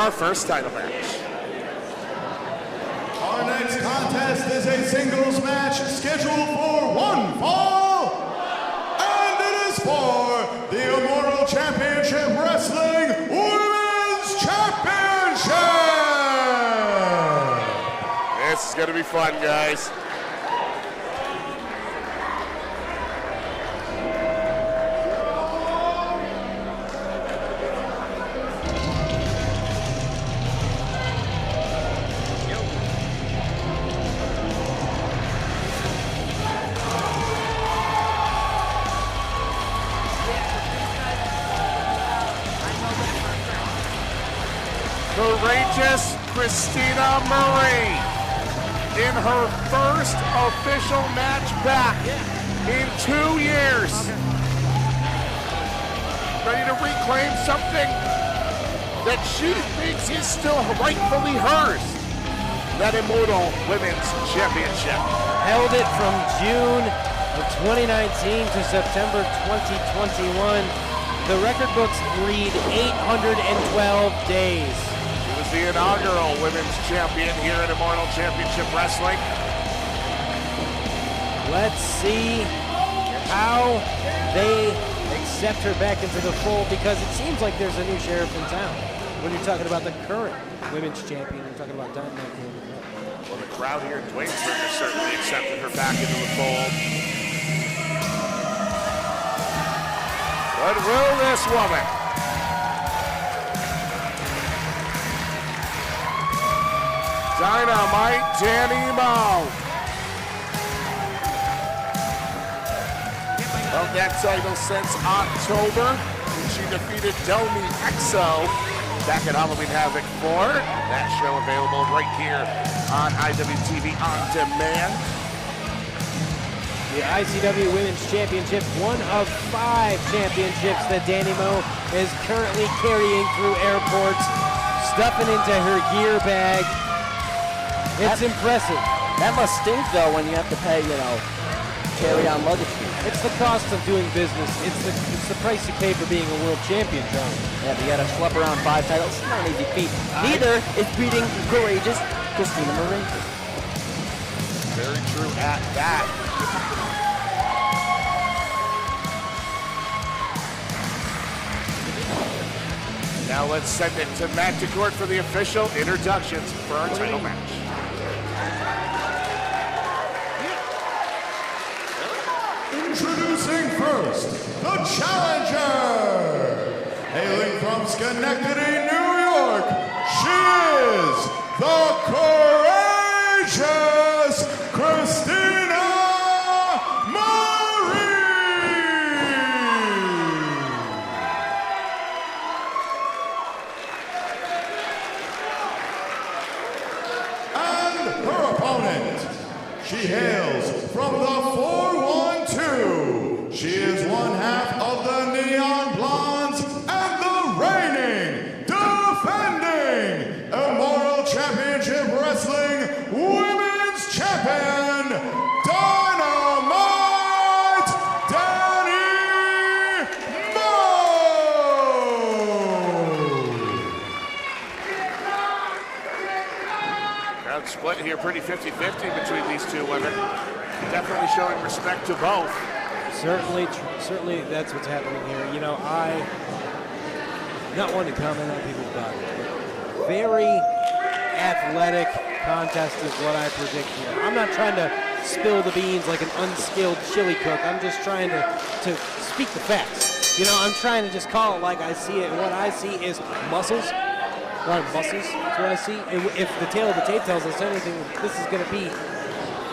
our first title match. Our next contest is a singles match scheduled for one fall, and it is for the Immortal Championship Wrestling Women's Championship. This is going to be fun, guys. Courageous Christina Marie in her first official match back in 2 years. Ready to reclaim something that she thinks is still rightfully hers. That Immortal Women's Championship. Held it from June of 2019 to September 2021. The record books read 812 days. The inaugural women's champion here at Immortal Championship Wrestling. Let's see how they accept her back into the fold, because it seems like there's a new sheriff in town. When you're talking about the current women's champion, you're talking about Dani Mo. Well, the crowd here in Duanesburg has certainly accepted her back into the fold. But will this woman Dino-myte Dani Mo held that title since October when she defeated Dino-myte back at Halloween Havoc 4. That show available right here on IWTV On Demand. The ICW Women's Championship, one of 5 championships that Dani Mo is currently carrying through airports, stuffing into her gear bag. It's impressive. That must stink, though, when you have to pay, carry on luggage fee. It's the cost of doing business. It's the price you pay for being a world champion, John. Yeah, but you gotta schlep around 5 titles. It's not an easy feat. Neither is beating courageous Christina Marie. Very true at that. Now let's send it to Matt DeCourt for the official introductions for our title match. Introducing first, the challenger. Hailing from Schenectady, New York, she is the courageous Christina Marie. And her opponent, she hails from the 412. She is one half of the Neon Blondes and the reigning, defending Immortal Championship Wrestling Women's Champion, Dino-myte Dani Mo. Crowd split here pretty 50-50 between these two women. Definitely showing respect to both. Certainly that's what's happening here. I not one to comment on people's bodies, but very athletic contest is what I predict here. I'm not trying to spill the beans like an unskilled chili cook. I'm just trying to speak the facts. I'm trying to just call it like I see it, and what I see is muscles. A lot of muscles, that's what I see. And if the tail of the tape tells us anything, this is going to be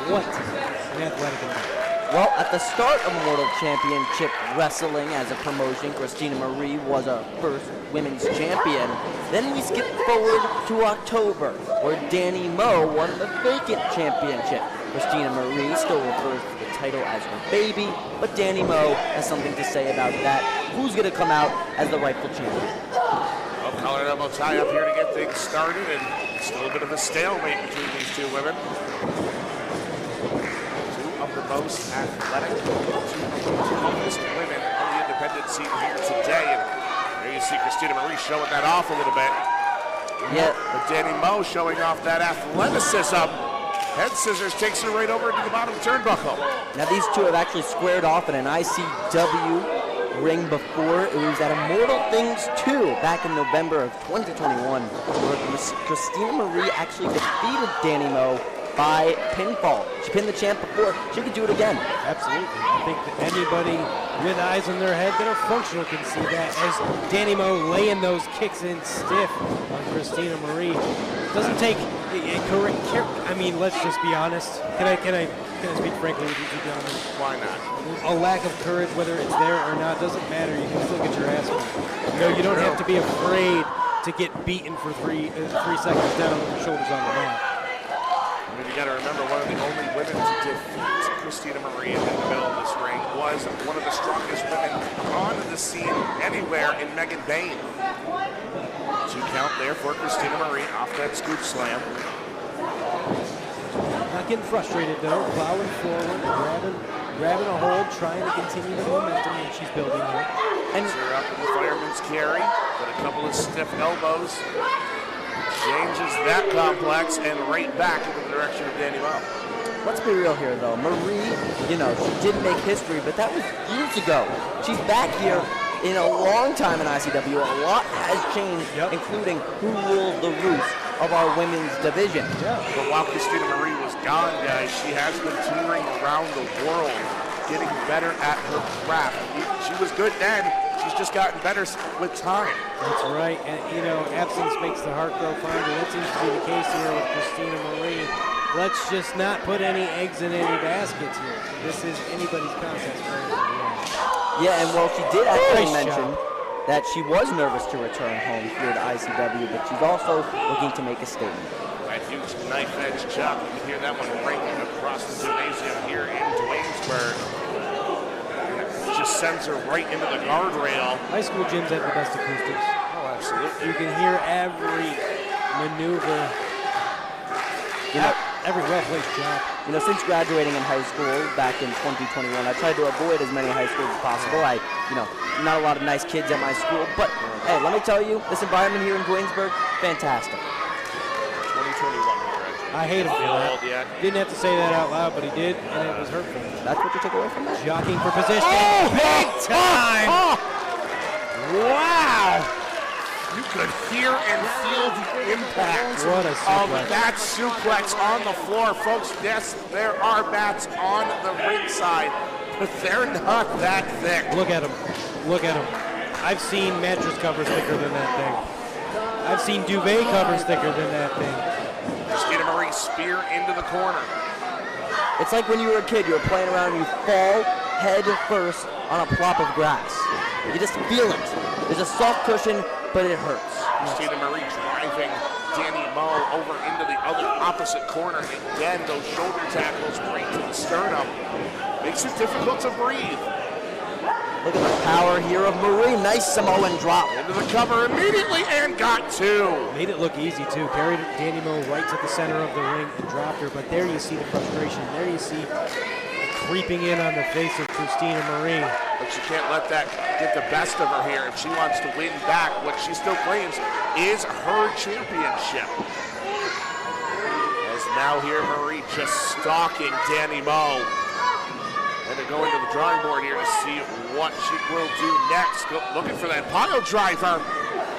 what? An athletic event. Well, at the start of Immortal Championship Wrestling as a promotion, Christina Marie was our first women's champion. Then we skip forward to October, where Dani Mo won the vacant championship. Christina Marie still refers to the title as her baby, but Dani Mo has something to say about that. Who's going to come out as the rightful champion? Well, collar and elbow tie up here to get things started, and still a bit of a stalemate between these two women. The most athletic, two of the toughest women on the independent scene here today. And there you see Christina Marie showing that off a little bit. Yeah. But Dani Mo showing off that athleticism. Head scissors takes her right over to the bottom turnbuckle. Now these two have actually squared off in an ICW ring before. It was at Immortal Things 2 back in November of 2021, where Christina Marie actually defeated Dani Mo by pinfall. She pinned the champ before. She could do it again. Absolutely. I think that anybody with eyes in their head that are functional can see that as Dani Mo laying those kicks in stiff on Christina Marie. Doesn't take correct care. I mean, let's just be honest. Can I speak frankly with you, gentlemen? Why not? A lack of courage, whether it's there or not, doesn't matter. You can still get your ass beat. You know, you don't have to be afraid to get beaten for 3 seconds down with your shoulders on the mat. I mean, you got to remember, one of the only women to defeat Christina Marie in the middle of this ring was one of the strongest women on the scene anywhere in Megan Bain. 2 count there for Christina Marie off that scoop slam. Not getting frustrated though, plowing forward, grabbing a hold, trying to continue the momentum that she's building here. And her up in the fireman's carry, but a couple of stiff elbows. Changes that complex and right back into the direction of Dani Mo. Let's be real here, though. Marie, you know, she did make history, but that was years ago. She's back here in a long time in ICW. A lot has changed, including who ruled the roost of our women's division. Yeah. But while Christina Marie was gone, guys, she has been touring around the world, getting better at her craft. She was good then. She's just gotten better with time. That's right, and you know, absence makes the heart grow fonder. That seems to be the case here with Christina Marie. Let's just not put any eggs in any baskets here. This is anybody's contest. Yeah, and well, she did actually mention that she was nervous to return home here to ICW, but she's also looking to make a statement. That huge knife edge chop, you can hear that one ringing across the gymnasium here in Duanesburg. Just sends her right into the guardrail. High school gyms have the best acoustics. Oh, absolutely. You can hear every maneuver, every well-placed jab. You know, since graduating in high school back in 2021, I tried to avoid as many high schools as possible. Not a lot of nice kids at my school, but hey, let me tell you, this environment here in Duanesburg, fantastic. 2021. I hate him for that. Didn't have to say that out loud, but he did, and it was hurtful. That's what you took away from that? Jockeying for position. Big time! Wow! You could hear and feel the impact What a of suplex. that suplex on the floor. Folks, yes, there are mats on the ringside, but they're not that thick. Look at him. Look at him. I've seen mattress covers thicker than that thing. I've seen duvet covers thicker than that thing. Christina Marie spear into the corner. It's like when you were a kid, you were playing around and you fall head first on a plop of grass. You just feel it. There's a soft cushion, but it hurts. Christina Marie driving Dani Mo over into the other opposite corner. Again, those shoulder tackles right to the sternum. Makes it difficult to breathe. Look at the power here of Marie. Nice Samoan drop. Into the cover immediately and got 2. Made it look easy, too. Carried Dani Mo right to the center of the ring and dropped her. But there you see the frustration. There you see creeping in on the face of Christina Marie. But she can't let that get the best of her here. If she wants to win back, what she still claims is her championship. As now here Marie just stalking Dani Mo. And they're going to the drawing board here to see what she will do next. Looking for that pile driver.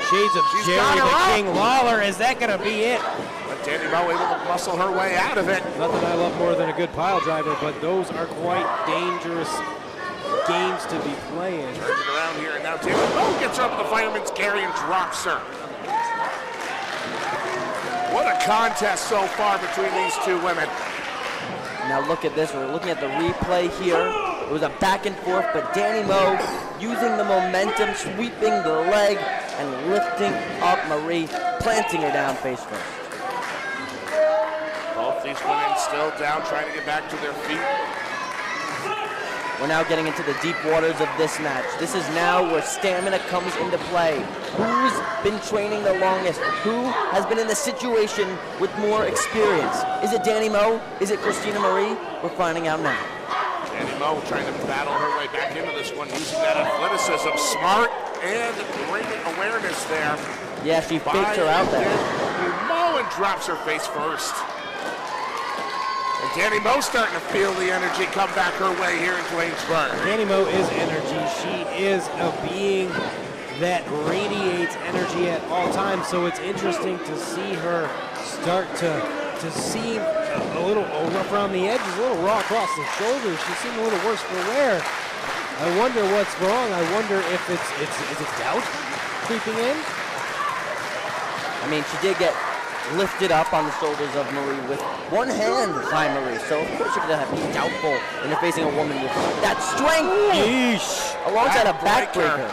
Shades of She's Jerry got her the up. King Lawler. Is that going to be it? But Dani Mo able to muscle her way out of it. Nothing I love more than a good pile driver, but those are quite dangerous games to be playing. Turns it around here, and now Dani Mo gets her up to the fireman's carry and drops her. What a contest so far between these two women. Now look at this. We're looking at the replay here. It was a back and forth, but Dani Mo using the momentum, sweeping the leg, and lifting up Marie, planting her down face first. Both these women still down, trying to get back to their feet. We're now getting into the deep waters of this match. This is now where stamina comes into play. Who's been training the longest? Who has been in the situation with more experience? Is it Dani Mo? Is it Christina Marie? We're finding out now. Dani Mo trying to battle her way back into this one, using that athleticism. Smart and ring awareness there. Yeah, she faked her out there. Dani Mo and drops her face first. And Dani Mo starting to feel the energy come back her way here in Duanesburg. Dani Mo is energy. She is a being that radiates energy at all times, so it's interesting to see her start to seem a little rough around the edges, a little raw across the shoulders. She seemed a little worse for wear. I wonder what's wrong. I wonder if it's doubt creeping in. I mean, she did get lifted up on the shoulders of Marie with one hand by Marie, so of course you're gonna be doubtful when you're facing a woman with that strength. Yeesh. Alongside a backbreaker.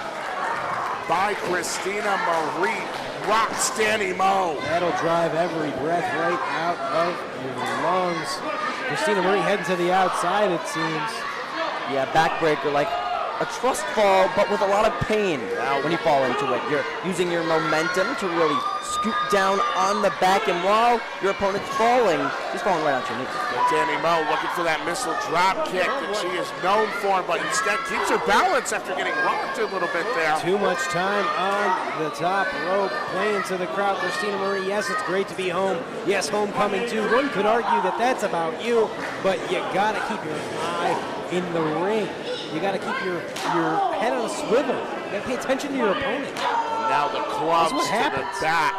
By Christina Marie, rocks Dani Mo. That'll drive every breath right out of your lungs. Christina Marie heading to the outside, it seems. Yeah, backbreaker, like a trust fall, but with a lot of pain when you fall into it. You're using your momentum to really scoop down on the back, and while your opponent's falling, she's falling right on your knees. Dani Mo looking for that missile drop kick that she is known for, but instead keeps her balance after getting rocked a little bit there. Too much time on the top rope, playing to the crowd. Christina Marie, yes, it's great to be home. Yes, homecoming too. One could argue that that's about you, but you gotta keep your eye in the ring. You gotta keep your head on a swivel. You gotta pay attention to your opponent. And now the clubs to the happens. back,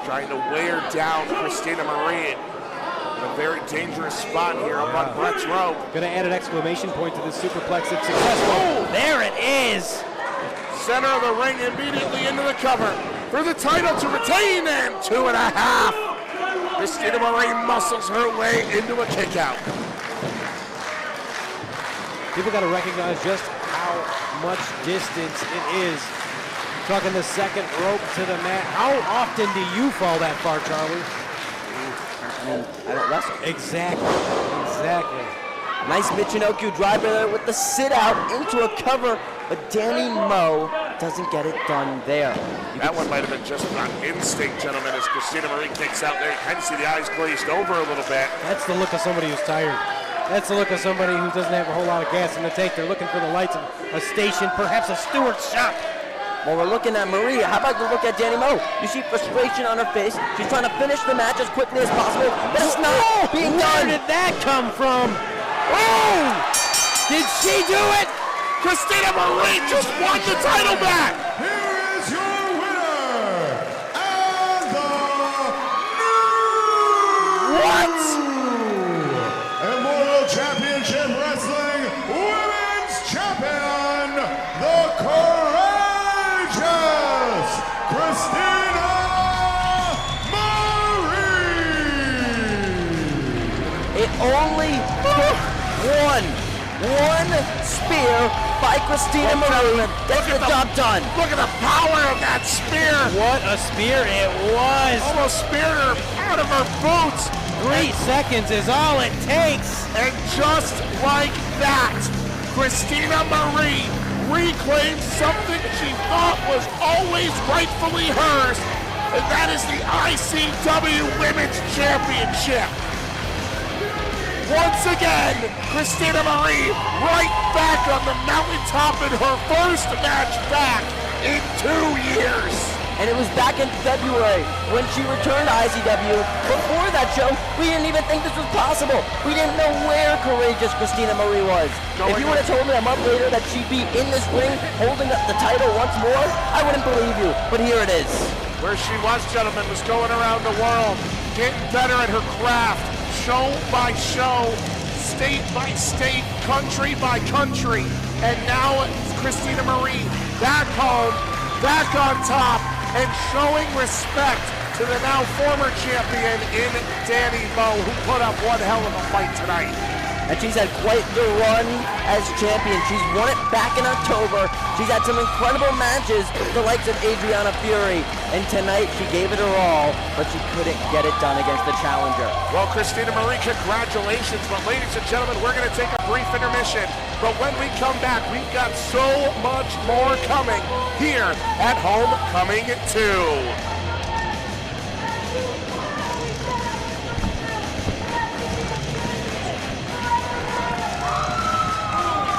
trying to wear down Christina Marie. In a very dangerous spot here up on Brett's rope. Gonna add an exclamation point to this superplex if successful. There it is! Center of the ring, immediately into the cover for the title to retain, and 2.5. Christina Marie muscles her way into a kick out. People got to recognize just how much distance it is. Talking the second rope to the mat. How often do you fall that far, Charlie? I mean, I don't wrestle. Exactly. Nice Michinoku driver there with the sit out into a cover, but Dani Mo doesn't get it done there. That one might have been just on instinct, gentlemen, as Christina Marie kicks out there. You kind of see the eyes glazed over a little bit. That's the look of somebody who's tired. That's the look of somebody who doesn't have a whole lot of gas in the tank. They're looking for the lights of a station, perhaps a Stewart's shop. Well, we're looking at Marie. How about you look at Dani Mo? You see frustration on her face. She's trying to finish the match as quickly as possible, but it's not being Where done. did that come from? Oh! Did she do it? Christina Marie just won the title back. Here is your winner, and the What? Immortal Championship Wrestling Women's Champion, the courageous Christina Marie. It only took one spear by Christina Marie. Gets the job done. Look at the power of that spear. What a spear it was. Almost speared her out of her boots. 3 seconds is all it takes. And just like that, Christina Marie reclaimed something she thought was always rightfully hers, and that is the ICW Women's Championship. Once again, Christina Marie right back on the mountaintop in her first match back in 2 years. And it was back in February when she returned to ICW. Before that show, we didn't even think this was possible. We didn't know where courageous Christina Marie was. If you would have told me a month later that she'd be in this ring holding up the title once more, I wouldn't believe you. But here it is. Where she was, gentlemen, was going around the world, getting better at her craft, show by show, state by state, country by country. And now Christina Marie back home, back on top, and showing respect to the now former champion in Dani Mo, who put up one hell of a fight tonight. And she's had quite the run as champion. She's won it back in October. She's had some incredible matches with the likes of Adriana Fury. And tonight she gave it her all, but she couldn't get it done against the challenger. Well, Christina Marie, congratulations. But ladies and gentlemen, we're going to take a brief intermission. But when we come back, we've got so much more coming here at Homecoming 2.